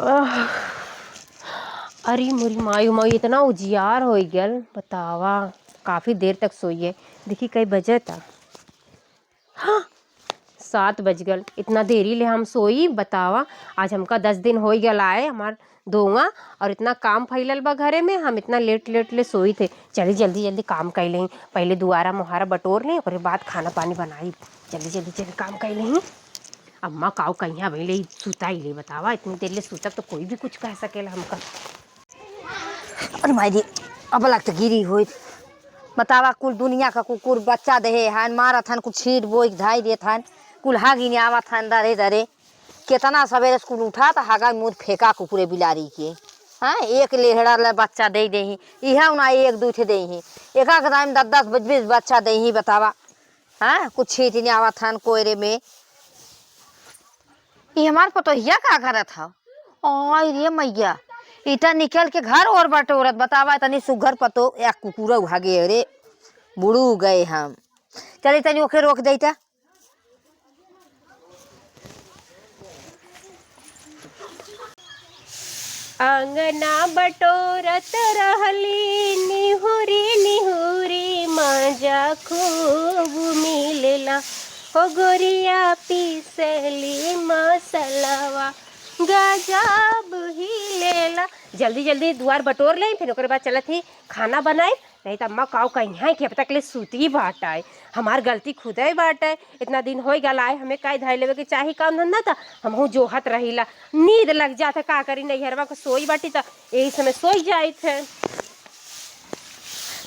आह, अरे मोरी मायू मायू इतना उजियार हो गया बतावा। काफी देर तक सोइए। देखी कई बजे था। हाँ 7 बज गल। इतना देरी ले हम सोई बतावा। आज हमका 10 दिन हो गया आए हमार दोंगा और इतना काम फैलल बा घरे में। हम इतना लेट लेट ले सोई थे। चली जल्दी जल्दी काम कर लें। पहले दुआरा मुहारा बटोर लें और बाद खाना पानी बनाई। जल्दी जल्दी जल्दी काम कर लें। अम्मा काऊ कहीं भाई ले सूता ही ले बतावा। इतनी देर ले सूतक तो कोई भी कुछ कह सकेला हमका। अरे मायरी अब लगता गिरी हो बतावा। कुल दुनिया का कुकुर बच्चा दे हन मारत हन कुछ छीट बोई धाई देत हन कुल हागी आवत हन दरे दरे। कितना सवेरे स्कूल उठा तो हागा मुँह फेंका कुकुरे बिलारी के। हाँ एक लेहड़ा ले बच्चा दे दे इहा ना एक दू ठे दे एक टाइम 10 20 बच्चा दे बतावा। हाँ कुछ छीटने आवत हन कोयरे में। ये हमार पतोहिया का करत था। ओय रे मैया इटा निकल के घर और बाटे औरत बतावा तनी सुघर पतो या कुकुरा भागे रे बुड़ू गए हम। चली तनी ओके रोक देता। अंगना बटोरत रहली निहुरी निहुरी मजा खूब मिलेला। हो गोरिया पीसली मसलवा गजब ही लेला। जल्दी जल्दी द्वार बटोर लें फिर ओकर बाद चलत ही खाना बनाए। नहीं तो अम्मा काऊ कहीं कि अब तक ले सूती बाटाए। हमार गलती खुदे बाटे। इतना दिन हो गल आए हमें काहे धाय लेवे के चाही काम धंधा था। हमहू जोहत रहीला। नींद लग जाता का करी नैहरवा को सोई बाटी तो यही समय सोई जाए थे।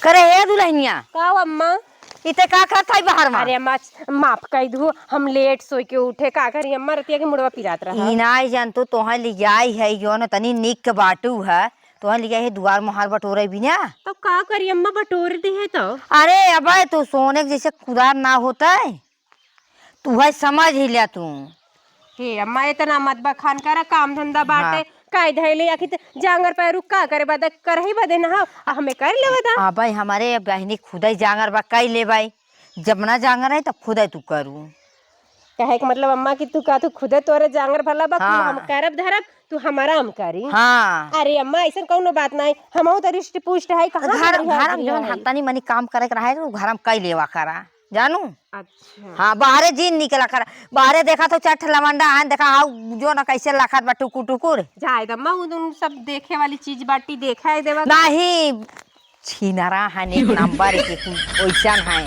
करे हे दुल्हनिया काऊ अम्मा इते का करत है बाहर में। अरे अम्मा माफ कर दू हम लेट सोई के उठे का करी अम्मा रतिया के मुड़वा पिरात रहा। इनाई जन तो तोहन लियाई है जो न तनी निक के बाटू है तोहन लिया है दुआर मोहार बटोरे भी ना। तो का करी अम्मा बटोर दी है तो। अरे अब तू सोने के जैसे खुदार ना होता है तू है समझ ही लिया तू। हे अम्मा इतना मत बखान करा काम धंधा बाटे। हाँ। काय धैले आखिर जांगर पैर का करे बद करही बदे ना हमें कर ले बदा। हाँ भाई हमारे बहनी खुदाई जांगर बा कई ले भाई जब ना जांगर है तब खुदाई तू करू। कहे के मतलब अम्मा कि तू का तू खुदे तोरे जांगर भला बा हाँ। हम करब धरब तू हमारा हम करी। हाँ अरे अम्मा ऐसा कौनो बात नहीं हमहू तो रिष्ट पुष्ट है कहां घर घर में जौन हतनी मनी काम करे के रहे घर में कई लेवा करा जानू। अच्छा हाँ बाहरे जीन निकला करा बाहरे देखा तो चट लवंडा है देखा हाँ जो ना कैसे लखत बा टुकुर टुकुर। जाए अम्मा उन सब देखे वाली चीज बाटी देखा है देवा नहीं छीनरा है एक नंबर के ओइसन है।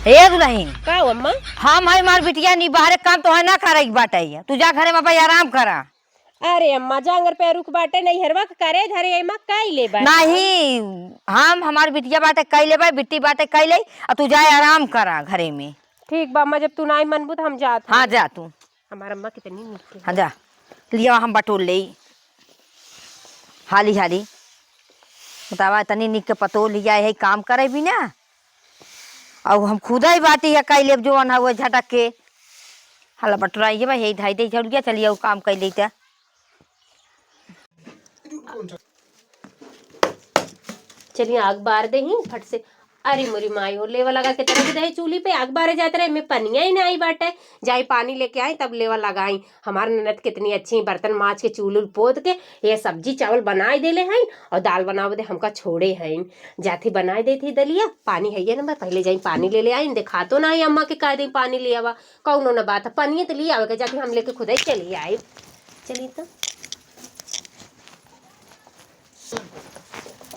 हे दुल्हन का अम्मा हम है मार बिटिया नहीं बाहरे काम तो है ना करे बाटे तू जा घरे में भाई आराम करा। अरे अम्मा जांगर पैरुक बाटे नहीं हरवा करे धरे एमा काई ले बा नहीं हम हमार बिटिया बाटे कई ले भाई बिट्टी बाटे कई ले और तू जाए आराम करा घरे में। ठीक बा अम्मा जब तू नहीं मनबू तो हम जात हाँ जा तू। हमारा अम्मा कितनी मीठी है। हाँ जा लिया हम बटोर ले हाली हाली बतावा तनी निक के पतो लिया है काम करे भी ना और हम खुदा ही बाटी है कई ले जो ना हुआ झटक के हला बटोराइए भाई यही धाई दे चल गया चलिए वो काम कर लेता। चलिए आग बार दे ही फट से। अरे मोरी माई हो लेवा लगा के तरह दे चूल्ही पे आग बारे जाते रहे मैं पनिया ही नहीं बाटे। जाई पानी लेके आई तब लेवा लगाई। हमार ननद कितनी अच्छी बर्तन माज के चूल्ह पोत के ये सब्जी चावल बनाए देले हैं और दाल बनावे दे हमका छोड़े हैं। जाती बनाए देती दलिया पानी है ना पहले जाई पानी ले आई देखा तो ना अम्मा के कह दी पानी ले आवा कौनो ना बात पनिया तो ले आवे के जाके हम लेके खुद ही चली आए। चलिए तो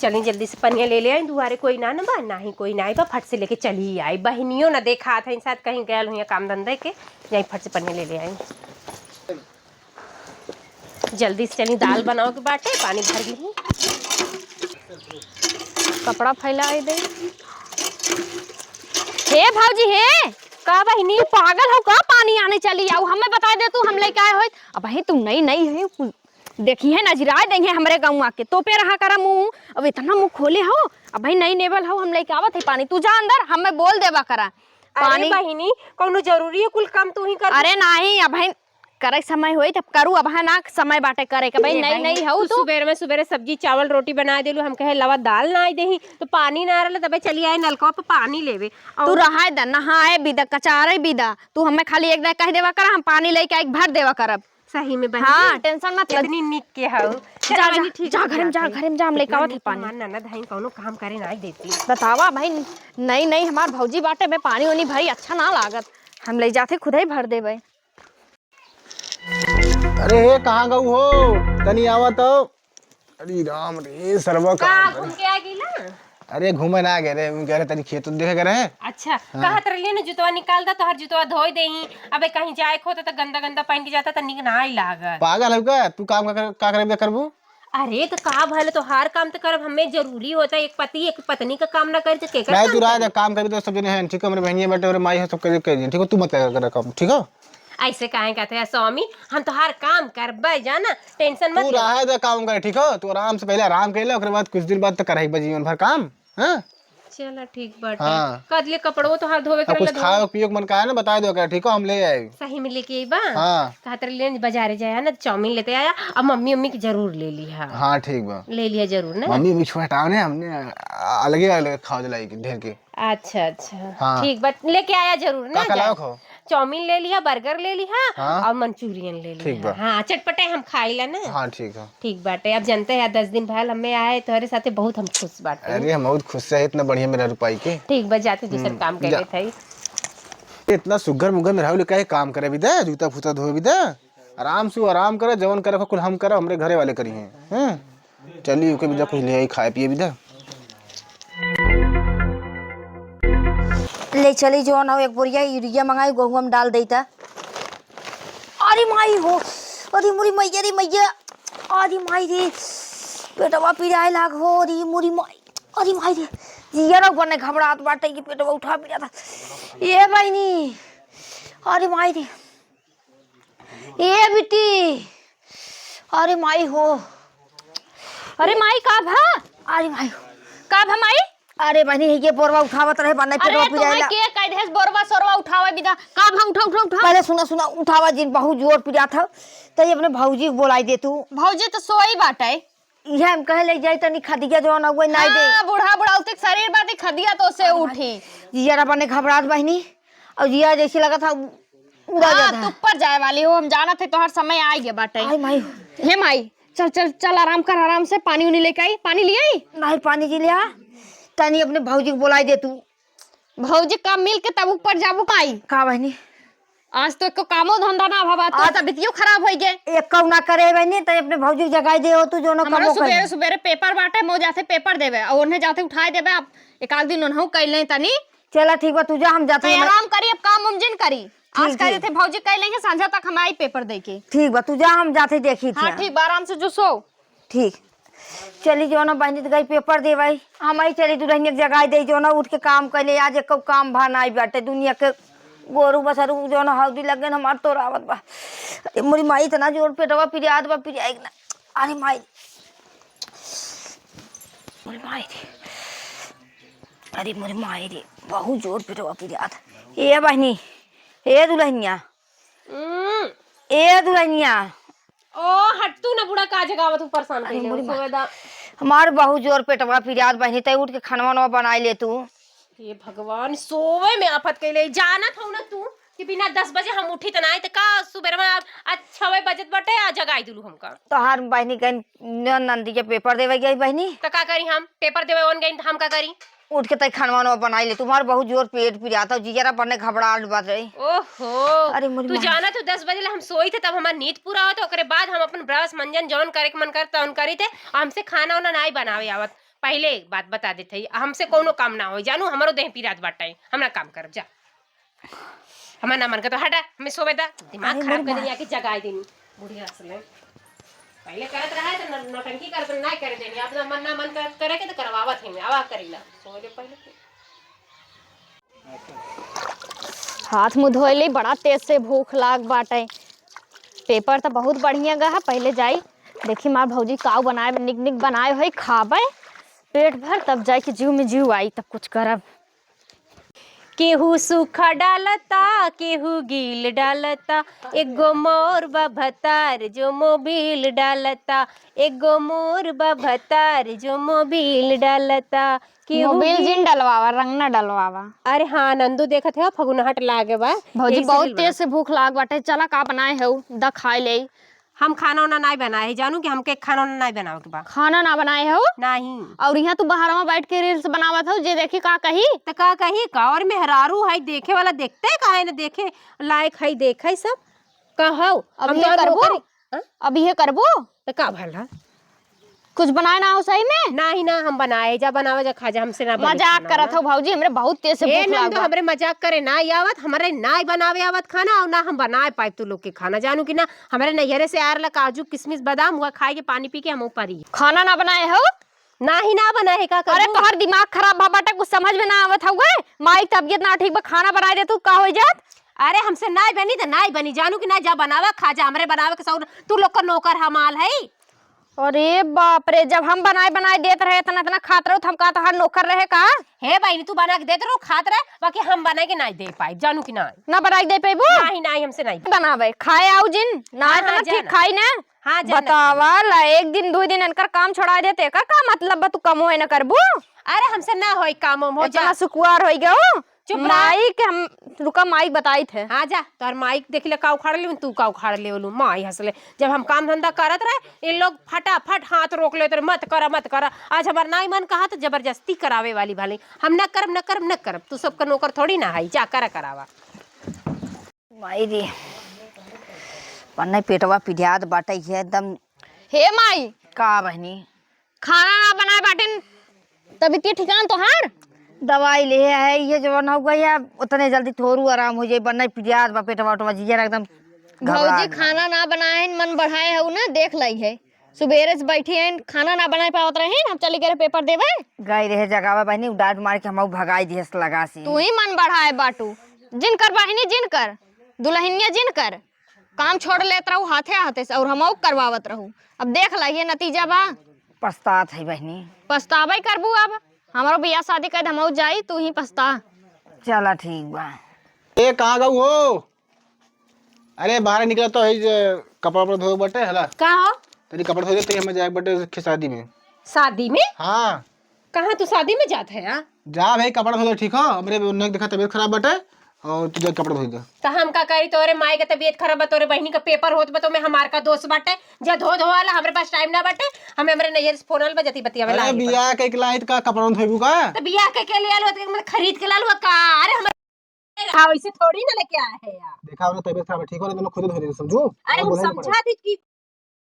चली जल्दी से पनिया ले आई दुआरे कोई ना बा ना ही कोई ना बा फट से लेके चली आई। बहनियों ना देखा था साथ कहीं गए हुई काम धंधे के यही फट से पनिया ले आई। जल्दी से चली दाल बनाओ के बाटे पानी भर ली कपड़ा फैला दे। हे भाजी हे का बहनी पागल हो का पानी आने चली आओ हमें बता दे तू हम लेके आए हो। अब भाई तुम नहीं नहीं है देखी है नजरा देंगे हमरे गाँव आके तो पे रहा करा मुँह अब इतना मुँह खोले हो। अब भाई नहीं नेबल हो हम लेके आवत है पानी तू जा अंदर हमें बोल देवा करा पानी। बहिनी कौनो जरूरी है कुल काम तू ही कर। अरे नहीं अब भाई करे समय होई तब करू अब ना समय बाटे करे के भाई नहीं नहीं हो तू सुबेरे सब्जी चावल रोटी बना देलू हम कहे लवा दाल ना आई देही तो पानी ना रहल तबे चली आए नलका पे पानी लेवे तू रहा द नहाए बिदा कचारे बिदा तू हमें खाली एक कह देवा कर हम पानी लेके एक भर देवा करब। सही में बहनी। हाँ टेंशन मत ले। कितनी निक के हो। जा जा घर में जा हम लेके आवत है पानी। मान ननद है कौनो काम करे ना देती। बतावा भाई नहीं हमार भौजी बाटे में पानी वानी भरी अच्छा ना लागत, हम ले जाते खुद ही भर देबे। अरे हे कहाँ गऊ हो, तनी आवा तो। अरे राम रे सर्व का काम घूम के आ गई ना। अरे घूमे ना गए रे, कह रहे तनी खेत देखे गए रहे। अच्छा कहत रही ना जुतवा निकाल दा तो हर जुतवा धोई देही। अबे कहीं जाए को तो गंदा गंदा पहन के जाता तो निक ना ही लागत। पागल है क्या तू, काम का करे करबू। अरे तो का भले तो हर काम तो करब हमें जरूरी होता है। एक पति एक पत्नी का काम ना करे तो के नहीं तू राज काम करी तो सब जने हैं, ठीक है। मेरे बहनिया बेटे और माई है सब कर ठीक है। तू मत कर काम, ठीक है। ऐसे काहे कहते हैं स्वामी, हम तो हर काम करबे जाना, टेंशन मत तू ले। रहा है काम करे, ठीक है। तू आराम से पहले आराम कर ले, उसके बाद कुछ दिन बाद तो कर ही जीवन भर काम। हाँ चलो ठीक बाटे। हाँ। कदले कपड़ों तो हर धोवे अब कर कुछ खाओ पियो मन का है ना बता दो, ठीक है हम ले आए। सही में लेके आई बा। हाँ कहत रही बाजारे जाया ना चाउमीन लेते आया। अब मम्मी की जरूर ले लिया। हाँ ठीक बा, ले लिया जरूर ना। मम्मी भी हटाओ ने, हमने अलगे अलग खाओ जलाई ढेर के। अच्छा हाँ। ठीक बट लेके आया जरूर ना। का लाओ खाओ, चाउमीन ले लिया, बर्गर ले लिया। हाँ। और मंचूरियन ले ठीक लिया। बा। हाँ चटपटे हम खाइला ना। हाँ ठीक है। ठीक बाटे। अब जानते हैं 10 दिन भल हमें आए तुम्हारे साथे बहुत हम खुश बाटे। अरे हम बहुत खुश है, इतना बढ़िया मेरा रुपाई के। ठीक बा जाते दूसरे काम कर रहे थे। इतना सुगर मुगर में रहो क्या काम करे भी दे, जूता फूता धोए भी दे। आराम से आराम करे, जवन करे कुल हम करे, हमरे घरे वाले करी हैं। चलिए ओके भी जा कुछ ले आई खाए पिए भी दे। ले चली जो ना एक बोरिया यूरिया मंगाई गेहूं में डाल देता। अरे माई हो, अरे मुरी मैया रे मैया, अरे माई रे पेटवा पीड़ाए लाग हो। अरे मुरी माई, अरे माई रे जिया ना बने घबराहट बाटे कि पेटवा उठा पीड़ा था। ये बहनी, अरे माई रे, ये बेटी, अरे माई हो, अरे माई का भा, अरे माई हो, का भा माई। अरे बहनी ये बोरवा उठावत रहे बने अरे पेटवा तुम्हारे पीड़ाए। के कह देस बोरवा सोरवा उठावे बिदा का भा उठा पहले सुना उठावा जिन बहुत जोर पिया था तो ये अपने भौजी को बोलाई दे तू। भौजी तो सोई बाटे। ये हम कहे ले जाई तनी खदिया जो ना हुए नहीं दे। हां बूढ़ा बुढ़ाउते शरीर बाटे खदिया तो से उठी। जिया बने घबराहट बहनी, और जिया जैसे लगा था उड़ा हां जाता। तू ऊपर जाए वाली हो, हम जाना थे तोहर समय आ गया बाटे। आई माई, हे माई चल आराम कर, आराम से पानी उनी लेके आई। पानी ले आई। नहीं पानी जी लिया तनी अपने भौजी को बोलाई दे तू। भौजी काम मिल के तब ऊपर जाबू काई का बहनी आज तो एको कामो धंधा ना भवा तो तबियतियो खराब होई गे। एक कौ ना करे बहनी तो अपने भौजी को जगाई दे हो तू जो ना हमारा कमो सुबेरे कर। सुबेरे पेपर बाटे, मो जाते पेपर देवे और उन्हें जाते उठाए देवे। अब एक आध दिन उन्हों कर ले तनी। चला ठीक बा तू जा, हम जाते हैं। आराम करी, अब काम मुमजिन करी। आज ठीक, कह रहे ठीक। थे भौजी कह लेंगे संझा तक हम आई पेपर दे के। ठीक बा तू जा, हम जाते देखी थी। हाँ ठीक बा, आराम से जो सो। ठीक चली जो ना बहनी तो गई पेपर दे भाई, हम ही चली दुल्हनिया के जगाई दे जो ना उठ के काम कर ले। आज एक काम भानाई बाटे दुनिया के गोरू बसरू जो ना हौदी लगे हमार तो रावत बा। अरे मोरी माई इतना जोर पेटवा पिरियाद बा पिरियाई ना। अरे माई, मोरी माई रे, अरे मोरी माई रे बहुत जोर पेटवा पिरियाद। ए बहनी, ए दुल्हनिया, ए दुल्हनिया, ओ हटतू ना बुढ़ा का जगह तू परेशान कर ले। हमार बहुत जोर पेटवा पिरियाद बहनी तय उठ के खानवा बनाई ले तू। हे भगवान सोवे में आफत कैले जाना था ना तू कि बिना 10 बजे हम उठी त नाई त का सुबह में आज 6 बजत बटे आ जगाई दिलू हमका। तो हर बहनी गई नंदी के पेपर देवे गई बहनी त का करी हम पेपर देवे ओन गई हम का करी। उठ के तय खानवा बनाई ले। तुम्हार बहुत जोर पेट पिरियाता जिजरा बनने घबराहट बात रही। ओहो अरे मोरी तू माँ। जाना तू 10 बजे हम सोई थे तब हमार नींद पूरा होता ओकरे बाद हम अपन ब्रश मंजन जौन करे के मन करता उन करी थे। हमसे खाना वाना नहीं बनावे आवत। पहले एक बात बता देते हमसे कोनो काम ना हो जानू हमारो देह पिरात बाटाई हमरा काम कर जा। हमार ना मन का तो हटा हमें सोवे दा दिमाग खराब कर देनी आके जगाई देनी बुढ़िया असले। पहले करत रहा है तो नौटंकी करत ना करे देनी अब मन ना मन करे के तो करवावत है आवा करीला सोले पहले। हाथ मुंह धोए ले, बड़ा तेज से भूख लाग बाटे। पेपर तो बहुत बढ़िया गा, पहले जाई देखी मार भौजी काऊ बनाए निक निक बनाए हो खाबे पेट भर, तब जाए के जीव में जीव आई तब कुछ करब। केहू सूखा डालता केहू गील डालता, एगो मोर भतार जो मोबिल डालता, एगो मोर भतार जो मोबिल डालता, केहू मोबिल जिन डलवावा, रंग न डलवावा। अरे हाँ नंदू देखत है फगुनहट लागे बा भौजी यही से बहुत दिल तेज से भूख लाग बाटे, चला का बनाए है द खाए ले। हम खाना वाना नहीं बनाए जानू कि हमके खाना वाना नहीं बनावे के बा। खाना ना बनाए हो नहीं और यहाँ तू बाहर में बैठ के रील्स बनावत हो, जे देखी का कही। तो का कही का और मेहरारू है देखे वाला देखते है काहे न देखे लायक है देखे सब कहौ अब हम ये तो करबो, हाँ? अब ये करबो तो का भला कुछ बनाए ना हो सही में। नहीं ना हम बनाए जा बनावे जा खा जा हमसे ना बनी मजाक खाना करत हो भौजी, हमरे बहुत तेज से ए भूख लाग नंदू बा। हमरे मजाक करे ना आवत हमरे ना बनावे आवत खाना और ना हम बनाए पाए तू लोग के खाना जानू कि ना हमरे नैहरे से आर ला काजू किशमिश बादाम हुआ खाए के पानी पी के हम ऊपर ही खाना ना बनाए हो। ना ही ना बनाए का अरे करूं? तोहर दिमाग खराब बा बाटे, कुछ समझ में ना आवत हउए। माई तबियत ना ठीक बा, खाना बनाए दे तू का हो जात। अरे हमसे नहीं बनी तो नहीं बनी जानू कि ना जा बनावा खा जा हमरे बनावे के सौ तू लोग का नौकर हमाल है। अरे बाप रे, जब हम बनाए बनाए देत रहे इतना इतना खात रहो, हम का तोहर नौकर रहे का। हे भाई तू बना के देते रहो खात रहे बाकी हम बना के नहीं दे पाए जानू कि नहीं ना बनाई दे पेबू नहीं नहीं हमसे नहीं बनावे खाए आऊ जिन ना हाँ, इतना जाना। ठीक खाई ना। हाँ जाना। बतावा ला एक दिन दो दिन इनकर काम छोड़ा देते का मतलब बा, तू कम होए ना करबू। अरे हमसे ना होई काम हो जा इतना सुकुआर होई गयो। चुप रह। माई के हम रुका माई बताई थे। हाँ जा तोर माइक देख ले का उखाड़ ले तू का उखाड़ ले बोलू माई हंसले जब हम काम धंधा करत रहे इन लोग फटाफट हाथ रोक लेते रहे, मत करा मत करा। आज हमार नाई मन कहा तो जबरदस्ती करावे वाली भाली हम न करब न करब न करब तू सबका नौकर थोड़ी ना है जा करा करावा। माई रे पन्ने पेटवा पिढ़ियात बाटे है एकदम। हे माई का बहनी खाना ना बनाए बाटिन तभी के ठिकान तोहार। दवाई ले है ये जो बना हुआ है उतने जल्दी थोरू आराम हो जाए, बनना पिढ़ियात बा पेटवा उटवा जिया एकदम घबरा भौजी खाना ना बनाए मन बढ़ाए हो ना, देख लई है सुबेरे से बैठी है खाना ना बनाए पावत रहे, हम चली गए पेपर देवे। गई रहे जगावा बहनी डांट मार के हम भगाई दिए लगा सी। तू ही मन बढ़ाए बाटू, जिन कर बहिनी जिन कर दुल्हनिया जिन कर काम छोड़ लेत रहू हाथे हाथे से और हम करवावत रहू। अब देख ला ये नतीजा बा, पछतात है बहनी। पछतावा करबू। अब हमारो बियाह शादी कर हम जाई, तू ही पछता। चला ठीक बा। ए कहाँ गऊ हो? अरे बाहर निकला तो है कपड़ा वपड़ा धोए बटे हला का हो तेरी कपड़ा धोए तो हमें जाए बटे के शादी में। शादी में? हाँ कहाँ तू शादी में जात है यार? जा भाई कपड़ा धो ठीक हो, हमरे उन्हें देखा तबीयत खराब बटे और तू जा कपड़ा धो दे। तो हम का करी तोरे माई का तबीयत खराब बा तोरे बहनी का पेपर होत बा तो मैं हमार का दोस्त बाटे जा धो धोवाला हमरे पास टाइम ना बाटे हमें हमरे नैयर से फोन आल बजती बतियावे अरे लागी बियाह के लाइत का कपड़ा धोबू का? तो बियाह के लिए आलो तो मैं खरीद के लालू का। अरे हम हाँ वैसे थोड़ी ना लेके आए हैं यार। देखा हमने तबीयत खराब है ठीक हो ना, खुद धो दे समझो। अरे बोलना हम नहीं समझा दी कि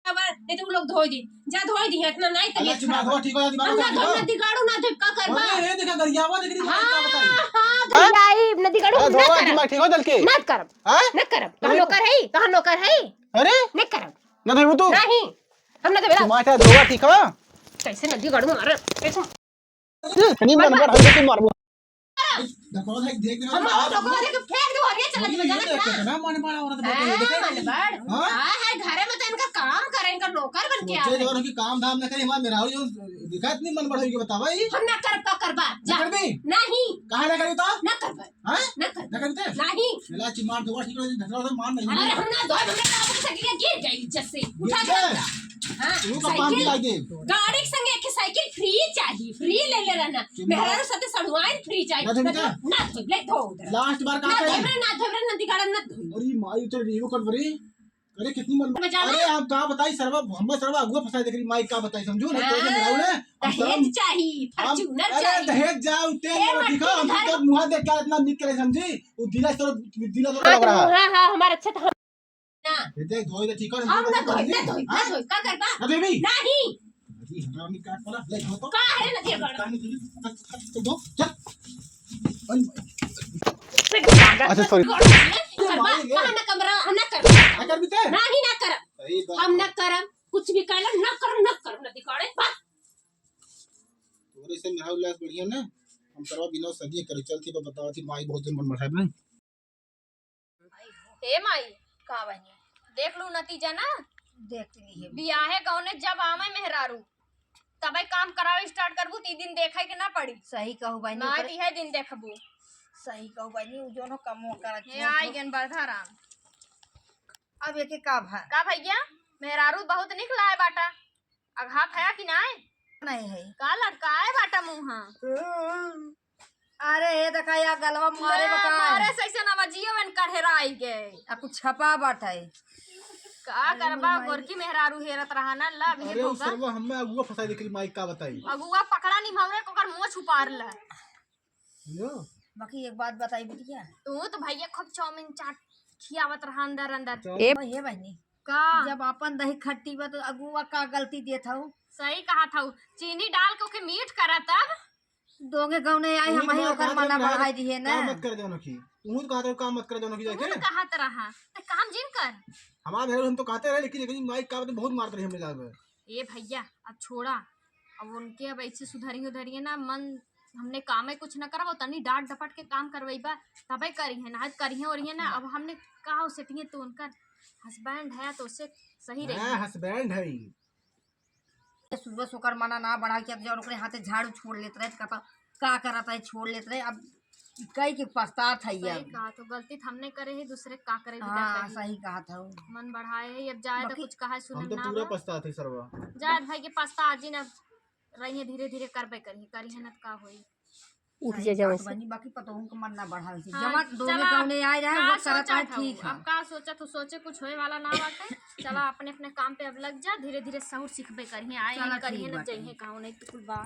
नहीं तो लोग धोई दी जा धोई दी इतना नहीं पड़ेगा। तबीयत खराब धो ठीक हो हम ना धो ना दिगाड़ू ना धो का करबा। ये देखा गरियावा देख रही है क्या बताई? हां गई न दिगाड़ू अरे ना धोवा करब दिमाग ठीक हो दल के? मत करब हां न करब कहां नौकर है अरे नहीं करब ना धोबू तू नहीं हम ना देबला माथा धोवा ठीक हो कैसे न दिगाड़ू मार कैसे नहीं मन पर हम तो मारबो। देखो देख हम लोगों को फेंक दो और ये चला जाना ना मन बड़ा औरत मन बड़ हां है घरे में तो इनका काम करे इनका नौकर बन के आ सोचे जो कि काम धाम न करे हमारा मेरा जो दिखात नहीं मन बढ़ाई के बतावा ई हम ना कर का करबा जा कर दी नहीं कहां ना करी तो ना करबा हां ना कर ना करते नहीं चला चिमार धोवा ठीक हो ढकरा तो मान नहीं अरे हम ना दो हमने काम से गिर गई इज्जत से उठा गिर दे गए? हां तू का पान दिला दे गाड़ी के संगे एक साइकिल फ्री चाहिए फ्री ले ले रहना मेहरारू साथे सड़वाइन फ्री चाहिए ना धोबी का? ना धो ले धो उधर लास्ट बार ना का है धोबरे ना दिगाड़ा ना धो अरे माई तो रिव्यू कर बरी अरे कितनी मन बजाना? अरे आप का बताई सर्वा हम सर्वा अगुआ फसाई देख रही माई का बताई समझो ना तो मेरा ने हम दहेज चाहिए फॉर्च्यूनर अरे चाहिए दहेज जाओ ते ठीक है हम तो मुंह देख के इतना निक करे समझी वो दिला तो लग हाँ रहा है हाँ हाँ हमारा अच्छा था ना देख धोई दे ठीक है हम ना धोई ना धोई ना धोई का करबा अबे भी नहीं अरे हरामी काट पड़ा ले धो तो का है ना दिगाड़ा दो अच्छा सॉरी कहां ना कमरा हम ना कर कर भी ते नहीं ना कर सही बात हम ना करब कुछ भी कहला ना करब ना दिगाड़े बस तोरे से मेरा उल्लास बढ़िया ना हम करवा बिना सदी करे चलती तो बताओ थी माई बहुत दिन मन बढ़ाए नहीं हे माई का बहनी देख लू नतीजा ना, देख ली बियाहे गौने जब आवे मेहरारू तबे काम करावे स्टार्ट करबू ती दिन देखे के ना पड़ी। सही कहू बहनी ना ती है दिन देखबू सही कहू बहनी उ जोनो कमो कर ये आई गन बरधा राम अब एक का भा का भैया मेहरारू बहुत निकला है बाटा अघात है कि ना नहीं है का लटकाए बाटा मुंह अरे ये देखा या गलवा मारे बका मारे सैसे ना बजियो वन कढ़ेराई गए आ कुछ छपा बाटा है का करबा गोरकी मेहरारू हेरत रहा ना ला भी अरे होगा सर्व हमें अगुआ फसाई दिख रही माइक का बताई अगुआ पकड़ा नहीं भवरे को कर मुंह छुपार ला यो बाकी एक बात बताई बिटिया तू तो भैया खूब चाउमीन चाट खियावत रहा अंदर अंदर ये बहनी का जब अपन दही खट्टी बा तो अगुआ का गलती देत हूँ सही कहा था चीनी डाल के ओके मीठ करा तब दोगे गाँव ने आई हम ओकर मना बढ़ाई दिए ना काम मत कर जानो की तू तो कहते हो काम मत कर जानो की तू जाके तो कहत रहा तो काम जिन कर हमारे घर हम तो कहते रहे लेकिन माइक का बहुत मारते रहे हमने जाके ए भैया अब छोड़ा अब उनके अब ऐसे सुधरिए ना मन हमने काम कुछ न करा वो तनी डांट डपट के काम करवाईबा तबे करी है ना करी है और ये ना अब हमने कहा सेटिंग तो उनका हस्बैंड है तो उससे सही रही हस्बैंड है सुबह सोकर मना ना बढ़ा के अब जब ओकरे हाथे झाड़ू छोड़ लेते रहे कहता का करता है छोड़ लेते रहे अब कई के पछतात है सही अब कहा तो गलती हमने करे ही दूसरे का करे हाँ सही कहा था मन बढ़ाए है अब जाए तो कुछ कहा हम सुने तो ना पूरा पछता थे सर्वा जाए भाई के पछता आजी ना रही धीरे धीरे करबे करी है ना का होई उठ जा जब बनी बाकी पता हूँ मन ना बढ़ावे से हाँ, जमा दोगे चला, गाँव ने आए रहे का वो करता सोचा है था ठीक है अब का सोचा तो सोचे कुछ होए वाला ना बाटे चला अपने अपने काम पे अब लग जा धीरे धीरे सहूर सीखबे करिए आए चला, करिए ठीक ना बाटे। जइए कहूं नहीं तो कुल बा